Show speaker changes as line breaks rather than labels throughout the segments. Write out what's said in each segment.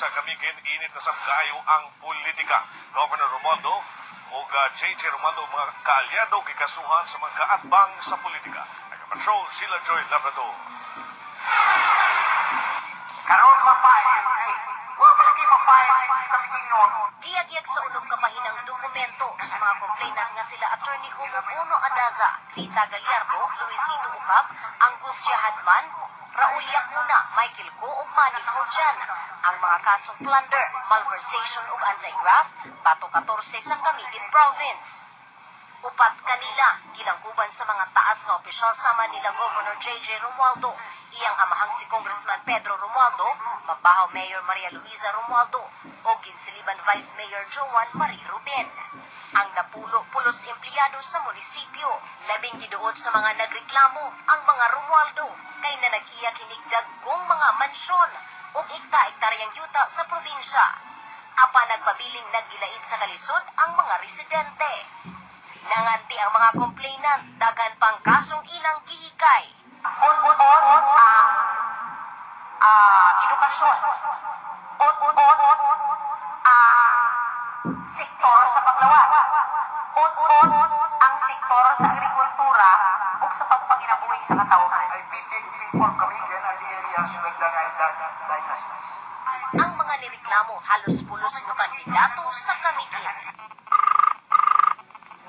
sa Camiguin, init na sab kaayo ang politika. Governor Romualdo o J.J. Romualdo mga kaalyado gikasuhan sa mga kaatbang sa politika. Nag-patrol sila Joy Labrador.
Karon mapayan ay wala lagi mapayan ay Camiguin.
Giyag-yag sa ulog kapahinang dokumento sa mga complainant nga sila Attorney Humupuno Adaza, Rita Gallardo, Luisito Ucab, Angustia Hadman, Raul Yacuna, Michael Co ug Manny Horjan. Ang mga kasong plunder, malversation ug anti-graft, bato 14 sa Camiguin Province. Upat kanila, gilangkuban sa mga taas nga opisyal sama nila Governor J.J. Romualdo, iyang amahang si Congressman Pedro Romualdo, Mabahaw Mayor Maria Luisa Romualdo, o Ginsiliban Vice Mayor Joan Marie Ruben. Ang napulo-pulos empleyado sa munisipyo, labing giduot sa mga nagreklamo ang mga Romualdo, kay na nag-iya kinigdag kong mga mansyon o ikta-ektaryang yuta sa probinsya. Apa nagpabiling naggilait sa kalisod ang mga residente. Nanganti ang mga complainant, dagan pang kasong ilang gihikay.
Edukasyon. Sektor sa paglawas. Ang sektor sa agrikultura ug sa pagpanginabuhi sa katawhan. Ay bitin for Camiguin and the areas with the dynasty.
Ang mga nireklamo halos pulos mo kandidato sa Camiguin.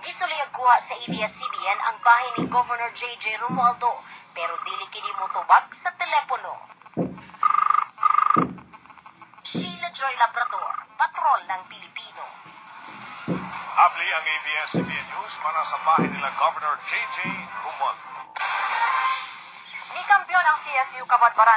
Gisuliyag kuha sa ABS-CBN ang bahay ni Governor J.J. Romualdo, pero dili kini motubag sa telepono. Sheila Joy Labrador, Patrol ng Pilipino.
Abli ang ABS-CBN News para sa bahay nila Governor J.J. Romualdo.
Ni kampiyon ang CSU Kabatbaran